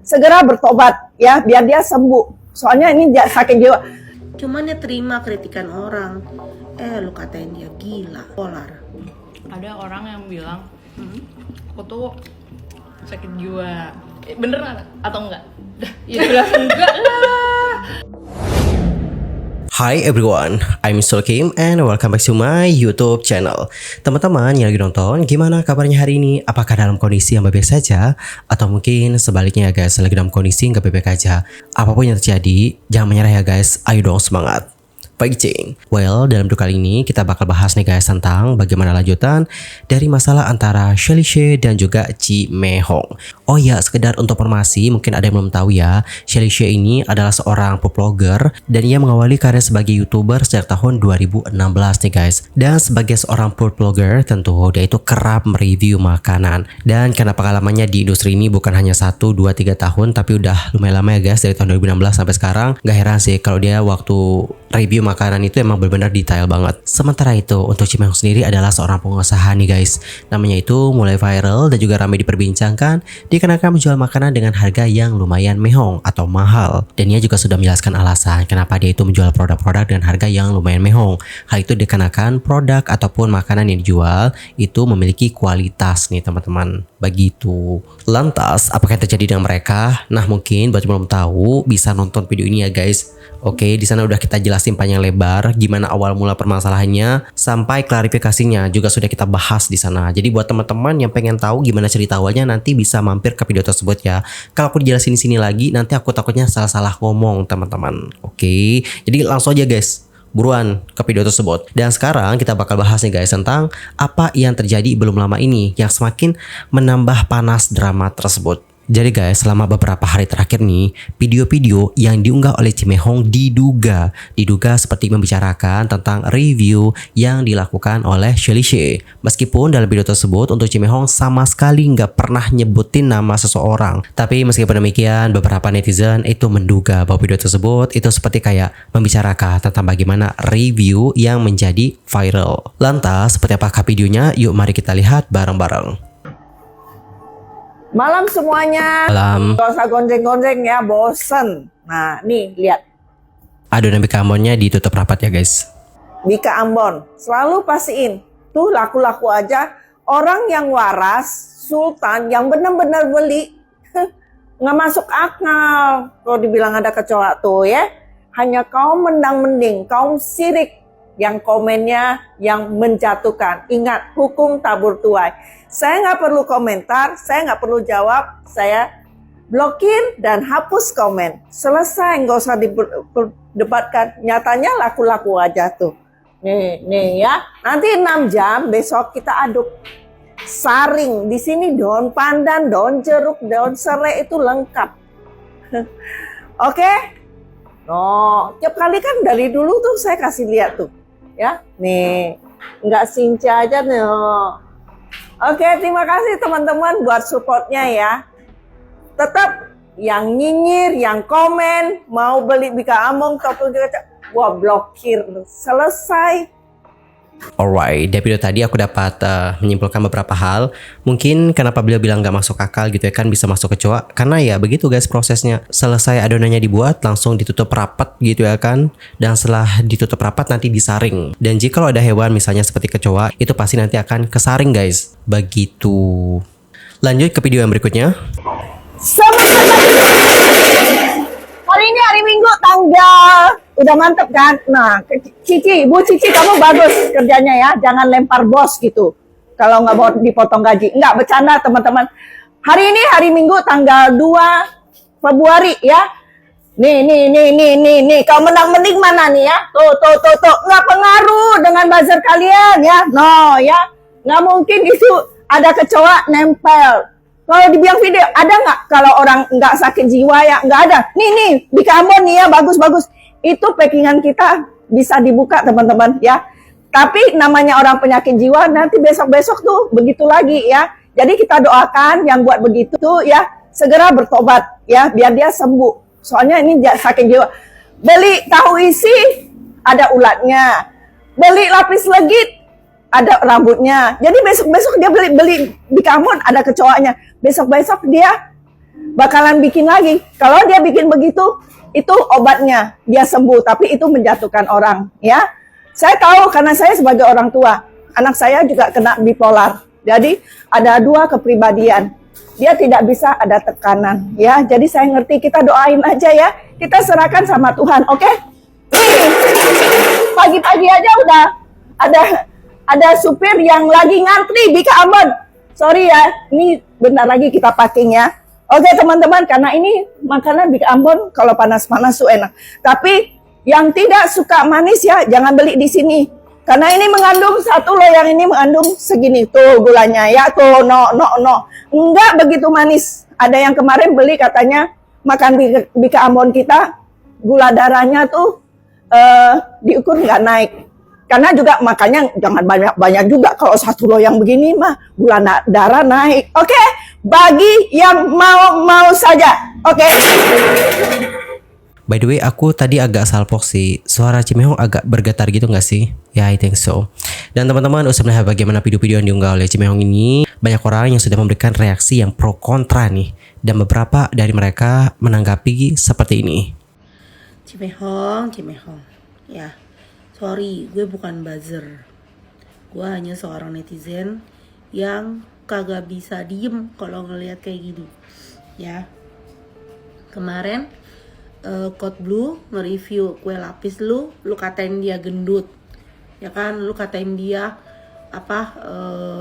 segera bertobat ya, biar dia sembuh. Soalnya ini dia sakit jiwa. Cuman dia terima kritikan orang. Lu katain dia gila, polar. Ada orang yang bilang, aku tuh sakit jiwa. Bener nggak? Atau enggak? Ya jelas enggak lah. Hi everyone, I'm Sulkim and welcome back to my YouTube channel. Teman-teman yang lagi nonton, gimana kabarnya hari ini? Apakah dalam kondisi yang baik-baik saja? Atau mungkin sebaliknya ya guys, lagi dalam kondisi nggak baik-baik aja? Apapun yang terjadi, jangan menyerah ya guys, ayo dong semangat. Fighting. Well, dalam video kali ini kita bakal bahas nih guys tentang bagaimana lanjutan dari masalah antara Shelly She dan juga Ji Mehong. Oh ya, sekedar untuk informasi, mungkin ada yang belum tahu ya, Shelly She ini adalah seorang food blogger dan ia mengawali karir sebagai YouTuber sejak tahun 2016 nih guys. Dan sebagai seorang food blogger, tentu dia itu kerap mereview makanan. Dan karena pengalamannya di industri ini bukan hanya 1, 2, 3 tahun, tapi udah lumayan lama ya guys, dari tahun 2016 sampai sekarang. Gak heran sih kalau dia waktu review makanan itu emang benar-benar detail banget. Sementara itu untuk Ji Mehong sendiri adalah seorang pengusaha nih guys. Namanya itu mulai viral dan juga ramai diperbincangkan dikarenakan menjual makanan dengan harga yang lumayan mehong atau mahal. Dan ia juga sudah menjelaskan alasan kenapa dia itu menjual produk-produk dengan harga yang lumayan mehong. Hal itu dikarenakan produk ataupun makanan yang dijual itu memiliki kualitas nih teman-teman. Begitu. Lantas apakah yang terjadi dengan mereka? Nah mungkin buat yang belum tahu bisa nonton video ini ya guys. Oke, di sana udah kita jelasin panjang lebar gimana awal mula permasalahannya sampai klarifikasinya juga sudah kita bahas di sana. Jadi buat teman-teman yang pengen tahu gimana cerita awalnya nanti bisa mampir ke video tersebut ya. Kalau aku dijelasin di sini lagi nanti aku takutnya salah-salah ngomong teman-teman. Oke, jadi langsung aja guys. Buruan ke video tersebut. Dan sekarang kita bakal bahas nih guys tentang apa yang terjadi belum lama ini yang semakin menambah panas drama tersebut. Jadi guys, selama beberapa hari terakhir nih, video-video yang diunggah oleh Ji Mehong diduga seperti membicarakan tentang review yang dilakukan oleh Shelly She. Meskipun dalam video tersebut untuk Ji Mehong sama sekali nggak pernah nyebutin nama seseorang. Tapi meskipun demikian, beberapa netizen itu menduga bahwa video tersebut itu seperti kayak membicarakan tentang bagaimana review yang menjadi viral. Lantas, seperti apakah videonya? Yuk mari kita lihat bareng-bareng. Malam semuanya. Malam. Gak usah gonjeng-gonjeng ya, bosen. Nah, nih lihat. Adonan Bika Ambonnya ditutup rapat ya guys. Bika Ambon, selalu pastiin. Tuh laku-laku aja. Orang yang waras, sultan, yang benar-benar beli, nggak masuk akal. Kalau dibilang ada kecoa tuh ya. Hanya kaum mendang-mending, kaum sirik yang komennya yang menjatuhkan. Ingat, hukum tabur tuai. Saya nggak perlu komentar, saya nggak perlu jawab, saya blokir dan hapus komen. Selesai, nggak usah diperdebatkan. Nyatanya laku-laku aja tuh. Nih ya. Nanti 6 jam besok kita aduk. Saring di sini daun pandan, daun jeruk, daun serai itu lengkap. Oke? No, tiap kali kan dari dulu tuh saya kasih lihat tuh. Ya, nih. Nggak sinca aja nih. Oke, terima kasih teman-teman buat supportnya ya. Tetap yang nyinyir, yang komen, mau beli Bika Ambon, gua blokir. Selesai. Alright, dari video tadi aku dapat menyimpulkan beberapa hal. Mungkin kenapa beliau bilang gak masuk akal gitu ya kan, bisa masuk kecoa. Karena ya begitu guys prosesnya. Selesai adonannya dibuat, langsung ditutup rapat gitu ya kan. Dan setelah ditutup rapat nanti disaring. Dan jika ada hewan misalnya seperti kecoa, itu pasti nanti akan kesaring guys. Begitu. Lanjut ke video yang berikutnya. Hari ini hari Minggu tanggal udah mantep kan? Nah, Bu Cici kamu bagus kerjanya ya, jangan lempar bos gitu. Kalau nggak mau dipotong gaji, nggak bercanda teman-teman. Hari ini hari Minggu tanggal 2 Februari ya. Nih. Kau menang-mending mana nih ya? Tuh. Nggak pengaruh dengan buzzer kalian ya. No ya, nggak mungkin itu ada kecoa nempel. Kalau dibilang video, ada nggak kalau orang nggak sakit jiwa ya? Nggak ada. Nih, Bika Ambon nih ya, bagus. Itu packingan kita bisa dibuka teman-teman ya. Tapi namanya orang penyakit jiwa, nanti besok-besok tuh begitu lagi ya. Jadi kita doakan yang buat begitu tuh ya, segera bertobat ya, biar dia sembuh. Soalnya ini sakit jiwa. Beli tahu isi, ada ulatnya. Beli lapis legit, ada rambutnya. Jadi besok-besok dia beli Bika Ambon ada kecoanya. Besok-besok dia bakalan bikin lagi. Kalau dia bikin begitu, itu obatnya, dia sembuh, tapi itu menjatuhkan orang, ya. Saya tahu karena saya sebagai orang tua, anak saya juga kena bipolar. Jadi ada 2 kepribadian. Dia tidak bisa ada tekanan, ya. Jadi saya ngerti, kita doain aja ya. Kita serahkan sama Tuhan, oke? Pagi-pagi aja udah ada supir yang lagi ngantri Bika Ambon. Sorry ya, ini bentar lagi kita packing ya. Oke teman-teman, karena ini makanan Bika Ambon kalau panas-panas tuh enak. Tapi yang tidak suka manis ya jangan beli di sini. Karena ini mengandung 1 loyang ini mengandung segini tuh gulanya ya tuh no. Enggak begitu manis. Ada yang kemarin beli katanya makan Bika Ambon kita gula darahnya tuh diukur nggak naik. Karena juga makanya jangan banyak-banyak juga kalau 1 loyang begini mah gula darah naik. Oke, bagi yang mau saja. Oke. By the way, aku tadi agak salpok sih. Suara Cimehong agak bergetar gitu gak sih? Ya, I think so. Dan teman-teman, usah melihat bagaimana video-video yang diunggah oleh Cimehong ini, banyak orang yang sudah memberikan reaksi yang pro kontra nih. Dan beberapa dari mereka menanggapi seperti ini. Cimehong. Ya, sorry, gue bukan buzzer. Gue hanya seorang netizen yang kagak bisa diem kalau ngelihat kayak gini. Ya, kemarin Code Blue nge-review kue lapis lu katain dia gendut, ya kan, lu katain dia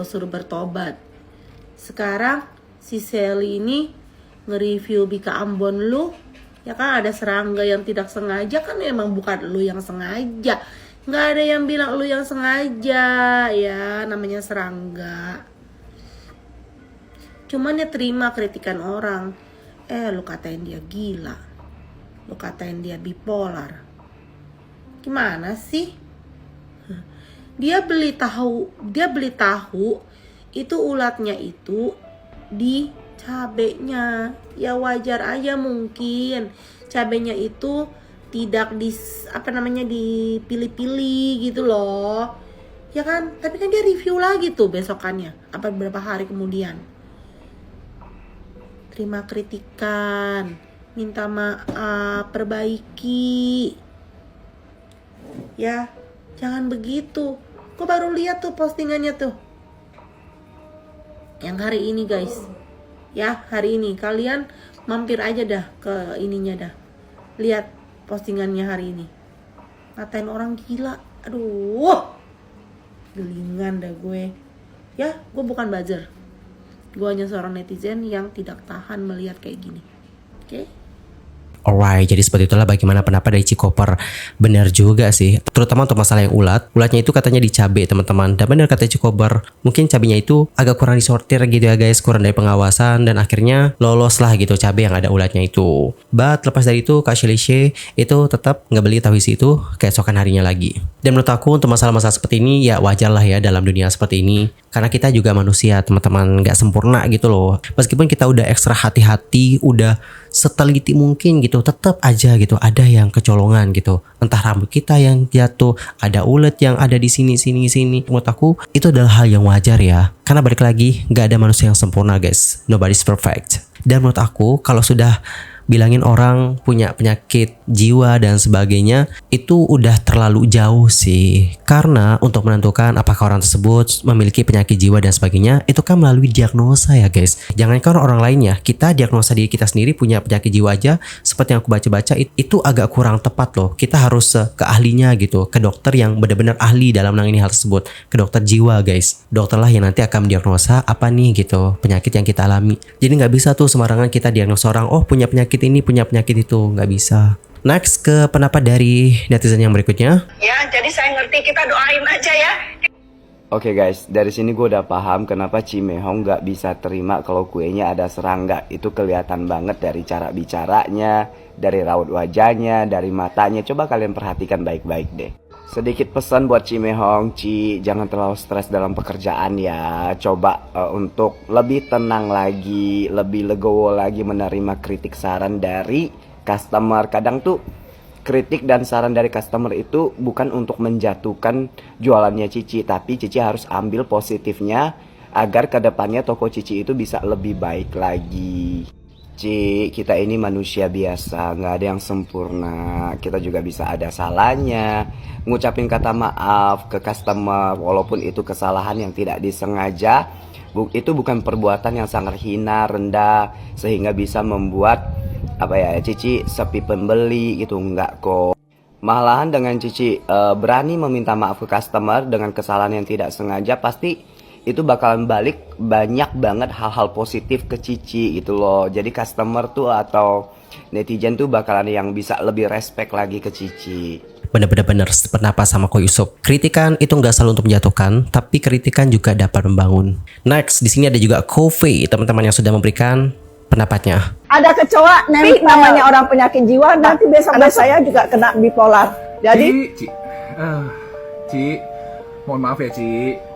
suruh bertobat. Sekarang si Sally ini nge-review Bika Ambon lu, ya kan, ada serangga yang tidak sengaja, kan emang bukan lu yang sengaja, nggak ada yang bilang lu yang sengaja, ya namanya serangga. Cuman ya terima kritikan orang, lu katain dia gila, lu katain dia bipolar. Gimana sih? Dia beli tahu itu ulatnya itu di cabenya. Ya wajar aja mungkin cabenya itu tidak dipilih-pilih gitu loh. Ya kan? Tapi kan dia review lagi tuh besokannya, beberapa hari kemudian. Terima kritikan, minta maaf, perbaiki. Ya, jangan begitu. Gue baru lihat tuh postingannya tuh. Yang hari ini guys. Ya, hari ini. Kalian mampir aja dah ke ininya dah. Lihat postingannya hari ini. Ngatain orang gila. Aduh. Gelingan dah gue. Ya, gue bukan buzzer. Gue hanya seorang netizen yang tidak tahan melihat kayak gini. Oke? Alright, jadi seperti itulah bagaimana pendapat dari Cikoper. Benar juga sih, terutama untuk masalah yang ulatnya itu katanya di cabe teman-teman. Dan benar kata Cikoper, mungkin cabenya itu agak kurang disortir gitu ya guys, kurang dari pengawasan, dan akhirnya lolos lah gitu cabe yang ada ulatnya itu. But lepas dari itu Kak Shelishe itu tetap nggak beli tahu isi itu keesokan harinya lagi. Dan menurut aku untuk masalah-masalah seperti ini ya wajar lah ya dalam dunia seperti ini, karena kita juga manusia teman-teman, nggak sempurna gitu loh. Meskipun kita udah ekstra hati-hati, udah seteliti mungkin gitu, tetap aja gitu ada yang kecolongan gitu. Entah rambut kita yang jatuh, ada ulet yang ada di sini. Menurut aku itu adalah hal yang wajar ya. Karena balik lagi, nggak ada manusia yang sempurna guys. Nobody's perfect. Dan menurut aku kalau sudah bilangin orang punya penyakit jiwa dan sebagainya itu udah terlalu jauh sih. Karena untuk menentukan apakah orang tersebut memiliki penyakit jiwa dan sebagainya itu kan melalui diagnosa ya guys. Jangankan orang lainnya, kita diagnosa diri kita sendiri punya penyakit jiwa aja seperti yang aku baca-baca itu agak kurang tepat loh. Kita harus ke ahlinya gitu, ke dokter yang benar-benar ahli dalam menangani hal tersebut, ke dokter jiwa guys. Dokter lah yang nanti akan mendiagnosa apa nih gitu penyakit yang kita alami. Jadi nggak bisa tuh sembarangan kita diagnosa orang, oh punya penyakit ini, punya penyakit itu, nggak bisa. Next ke pendapat dari netizen yang berikutnya. Ya, jadi saya ngerti, kita doain aja ya. Oke guys, dari sini gue udah paham kenapa Cimehong gak bisa terima kalau kuenya ada serangga. Itu kelihatan banget dari cara bicaranya, dari raut wajahnya, dari matanya. Coba kalian perhatikan baik-baik deh. Sedikit pesan buat Cimehong, Ci, jangan terlalu stres dalam pekerjaan ya. Coba untuk lebih tenang lagi, lebih legowo lagi menerima kritik saran dari customer. Kadang tuh kritik dan saran dari customer itu bukan untuk menjatuhkan jualannya Cici, tapi Cici harus ambil positifnya agar kedepannya toko Cici itu bisa lebih baik lagi. Ci, kita ini manusia biasa, nggak ada yang sempurna. Kita juga bisa ada salahnya. Ngucapin kata maaf ke customer, walaupun itu kesalahan yang tidak disengaja, itu bukan perbuatan yang sangat hina, rendah, sehingga bisa membuat Cici sepi pembeli gitu, enggak kok. Malahan dengan Cici berani meminta maaf ke customer dengan kesalahan yang tidak sengaja, pasti itu bakalan balik banyak banget hal-hal positif ke Cici gitu loh. Jadi customer tuh atau netizen tuh bakalan yang bisa lebih respect lagi ke Cici. Bener-bener sependapat sama Ko Yusuf. Kritikan itu nggak selalu untuk menjatuhkan, tapi kritikan juga dapat membangun. Next, di sini ada juga Kofi, teman-teman yang sudah memberikan pendapatnya. Ada kecoa namanya orang penyakit jiwa, nanti besok saya juga kena bipolar. Jadi Ci, mohon maaf ya Ci.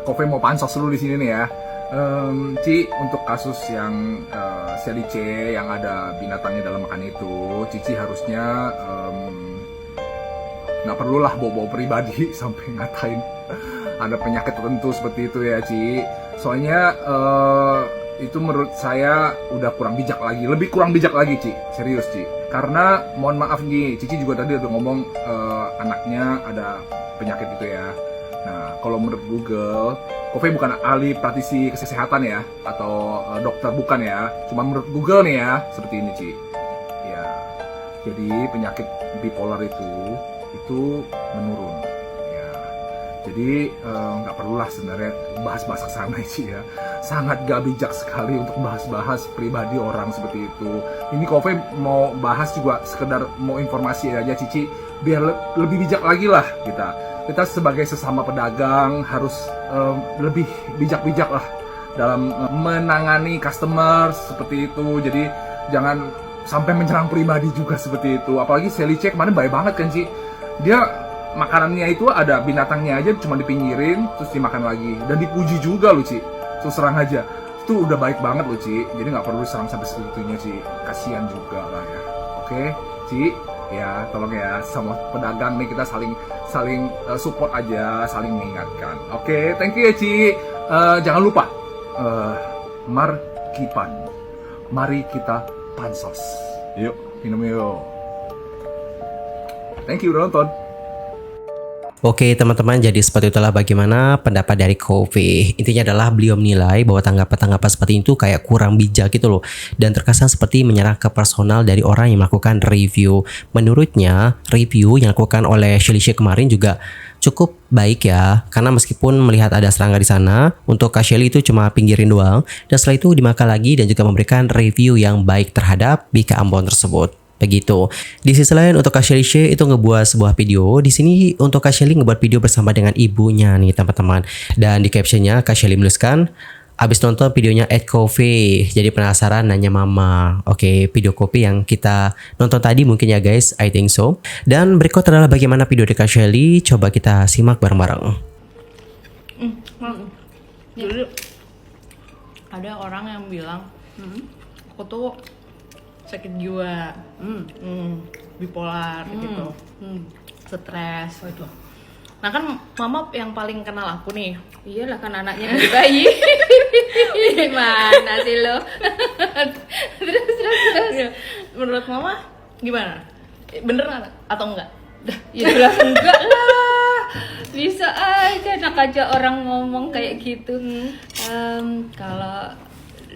Kofe mau pansos dulu di sini nih ya. Ci, untuk kasus yang Selice yang ada binatangnya dalam makan itu, Cici harusnya nggak perlulah bawa-bawa pribadi sampai ngatain ada penyakit tertentu seperti itu ya Ci. Soalnya itu menurut saya udah kurang bijak lagi, lebih kurang bijak lagi Ci, serius Ci. Karena mohon maaf nih, Cici juga tadi udah ngomong anaknya ada penyakit itu ya. Nah, kalau menurut Google, Kofi bukan ahli praktisi kesehatan ya, atau dokter bukan ya. Cuma menurut Google nih ya, seperti ini Ci. Ya, jadi penyakit bipolar itu menurun. Ya, jadi nggak perlulah sebenarnya bahas-bahas kesana Ci ya. Sangat gak bijak sekali untuk bahas-bahas pribadi orang seperti itu. Ini Kofi mau bahas juga sekedar mau informasi aja Cici, biar lebih bijak lagi lah kita sebagai sesama pedagang harus lebih bijak-bijak lah dalam menangani customer seperti itu. Jadi jangan sampai menyerang pribadi juga seperti itu. Apalagi Selice kemarin baik banget kan Ci. Dia makanannya itu ada binatangnya aja cuma dipinggirin terus dimakan lagi dan dipuji juga loh Ci. Terus serang aja. Itu udah baik banget loh Ci. Jadi nggak perlu serang sampai segitunya Ci. Kasihan juga lah ya. Oke Ci. Ya, tolong ya sama pedagang nih kita saling support aja, saling mengingatkan. Oke, thank you ya Ci. Jangan lupa Markipan. Mari kita pansos. Yuk, minum yuk. Thank you udah nonton. Oke teman-teman, jadi seperti itulah bagaimana pendapat dari Kofi. Intinya adalah beliau menilai bahwa tanggapan-tanggapan seperti itu kayak kurang bijak gitu loh. Dan terkesan seperti menyerang ke personal dari orang yang melakukan review. Menurutnya, review yang dilakukan oleh Selice kemarin juga cukup baik ya. Karena meskipun melihat ada serangga di sana, untuk Kak Shelly itu cuma pinggirin doang. Dan setelah itu dimakan lagi dan juga memberikan review yang baik terhadap Bika Ambon tersebut. Begitu. Di sisi lain untuk Kak Shelly itu ngebuat sebuah video. Di sini untuk Kak Shelly ngebuat video bersama dengan ibunya nih teman-teman. Dan di captionnya Kak Shelly menuliskan, abis nonton videonya @coffee jadi penasaran nanya mama. Oke, video kopi yang kita nonton tadi mungkin ya guys, I think so. Dan berikut adalah bagaimana video dari Kak Shelly. Coba kita simak bareng-bareng. Jadi ada orang yang bilang aku tuh sakit jiwa, bipolar gitu, stres. Nah kan mama yang paling kenal aku nih. Iyalah kan anaknya dari bayi. Gimana sih lo? terus. Menurut mama gimana? Bener nggak atau enggak? Ya jelas enggak lah. Bisa aja enak aja orang ngomong kayak gitu. Kalau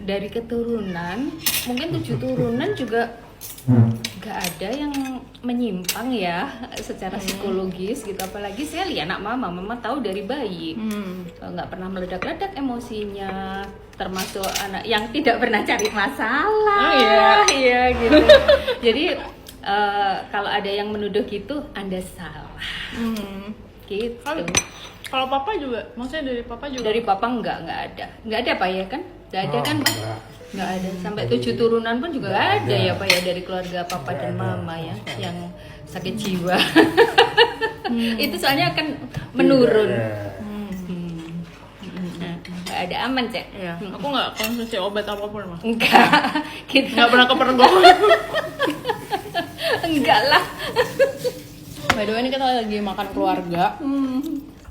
dari keturunan, mungkin 7 turunan juga nggak ada yang menyimpang ya secara psikologis gitu. Apalagi saya lihat anak mama tahu dari bayi nggak pernah meledak-ledak emosinya, termasuk anak yang tidak pernah cari masalah. Iya gitu. Jadi kalau ada yang menuduh gitu, Anda salah. Gitu. Kalau papa juga, maksudnya dari papa juga? Dari papa nggak ada Pak ya kan? Nggak ada kan Pak? Nggak ada, sampai 7 turunan pun juga nggak ada ya Pak ya dari keluarga papa dan mama ya yang sakit jiwa. Itu soalnya akan menurun. Nggak ada, aman Cek. Iya. Aku nggak konsumsi obat apapun mas. Enggak, kita Nggak pernah kepergok. enggak lah. By the way ini kita lagi makan keluarga.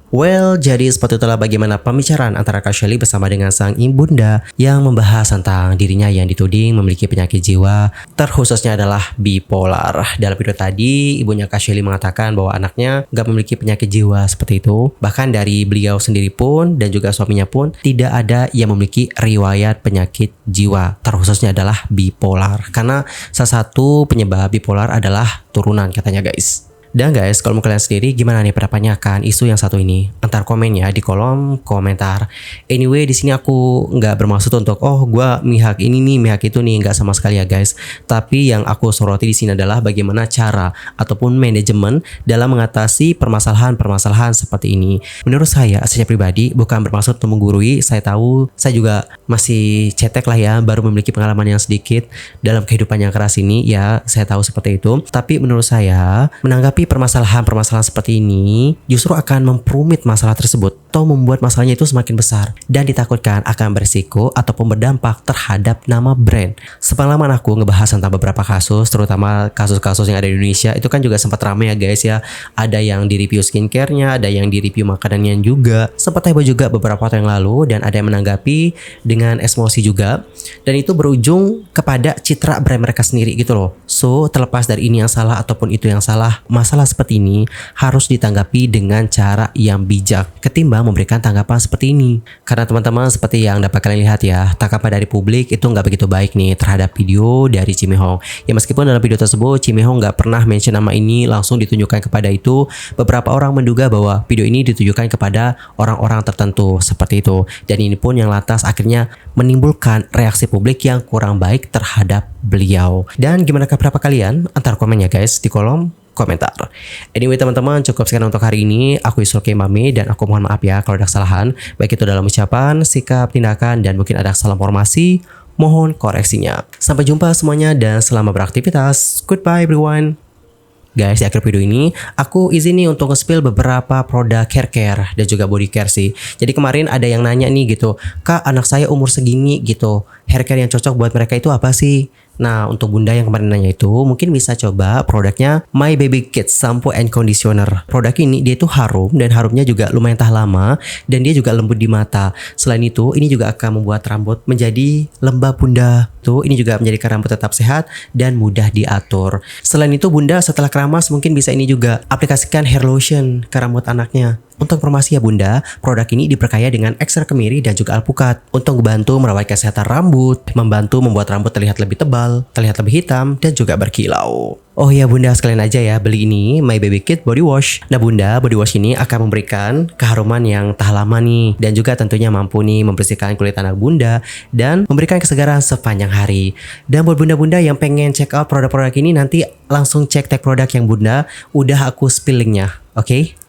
Well, jadi seperti itulah bagaimana pembicaraan antara Kak Shelly bersama dengan sang ibunda yang membahas tentang dirinya yang dituding memiliki penyakit jiwa, terkhususnya adalah bipolar. Dalam video tadi, ibunya Kak Shelly mengatakan bahwa anaknya gak memiliki penyakit jiwa seperti itu. Bahkan dari beliau sendiri pun dan juga suaminya pun tidak ada yang memiliki riwayat penyakit jiwa, terkhususnya adalah bipolar. Karena salah satu penyebab bipolar adalah turunan katanya guys. Dan guys, kalau kalian sendiri gimana nih pendapatnya akan isu yang satu ini? Antar komen ya di kolom komentar. Anyway, di sini aku nggak bermaksud untuk gua mihak ini nih, mihak itu nih, nggak sama sekali ya guys. Tapi yang aku soroti di sini adalah bagaimana cara ataupun manajemen dalam mengatasi permasalahan-permasalahan seperti ini. Menurut saya pribadi bukan bermaksud untuk menggurui. Saya tahu saya juga masih cetek lah ya, baru memiliki pengalaman yang sedikit dalam kehidupan yang keras ini ya. Saya tahu seperti itu. Tapi menurut saya menanggapi permasalahan-permasalahan seperti ini justru akan memperumit masalah tersebut atau membuat masalahnya itu semakin besar dan ditakutkan akan berisiko ataupun berdampak terhadap nama brand. Sepengalaman aku ngebahas tentang beberapa kasus, terutama kasus-kasus yang ada di Indonesia, itu kan juga sempat ramai ya guys ya. Ada yang di review skincare-nya, ada yang di review makanannya juga. Sempat heboh juga beberapa waktu yang lalu dan ada yang menanggapi dengan emosi juga. Dan itu berujung kepada citra brand mereka sendiri gitu loh. So, terlepas dari ini yang salah ataupun itu yang salah, masalah seperti ini harus ditanggapi dengan cara yang bijak ketimbang memberikan tanggapan seperti ini. Karena teman-teman seperti yang dapat kalian lihat ya, tanggapan dari publik itu nggak begitu baik nih terhadap video dari Cimehong. Ya meskipun dalam video tersebut Cimehong nggak pernah mention nama ini langsung ditunjukkan kepada itu, beberapa orang menduga bahwa video ini ditujukan kepada orang-orang tertentu seperti itu. Dan ini pun yang lantas akhirnya menimbulkan reaksi publik yang kurang baik terhadap beliau. Dan gimana pendapat kalian? Antar komen ya guys di kolom komentar. Anyway teman-teman, cukup sekian untuk hari ini. Aku Isulke Mami dan aku mohon maaf ya kalau ada kesalahan, baik itu dalam ucapan, sikap, tindakan, dan mungkin ada salah informasi, mohon koreksinya. Sampai jumpa semuanya dan selamat beraktivitas. Goodbye everyone. Guys, di akhir video ini aku izin nih untuk nge-spill beberapa produk hair care dan juga body care sih. Jadi kemarin ada yang nanya nih gitu, "Kak, anak saya umur segini gitu, hair care yang cocok buat mereka itu apa sih?" Nah, untuk bunda yang kemarin nanya itu, mungkin bisa coba produknya My Baby Kids Shampoo and Conditioner. Produk ini dia itu harum dan harumnya juga lumayan tahan lama dan dia juga lembut di mata. Selain itu, ini juga akan membuat rambut menjadi lembab bunda. Tuh, ini juga menjadikan rambut tetap sehat dan mudah diatur. Selain itu, bunda setelah keramas mungkin bisa ini juga aplikasikan hair lotion ke rambut anaknya. Untuk informasi ya bunda, produk ini diperkaya dengan ekstrak kemiri dan juga alpukat untuk membantu merawat kesehatan rambut, membantu membuat rambut terlihat lebih tebal, terlihat lebih hitam, dan juga berkilau. Oh ya bunda, sekalian aja ya beli ini My Baby Kid Body Wash. Nah bunda, body wash ini akan memberikan keharuman yang tahan lama nih, dan juga tentunya mampu nih membersihkan kulit anak bunda dan memberikan kesegaran sepanjang hari. Dan buat bunda-bunda yang pengen check out produk-produk ini, nanti langsung cek tag produk yang bunda udah aku spill linknya, oke?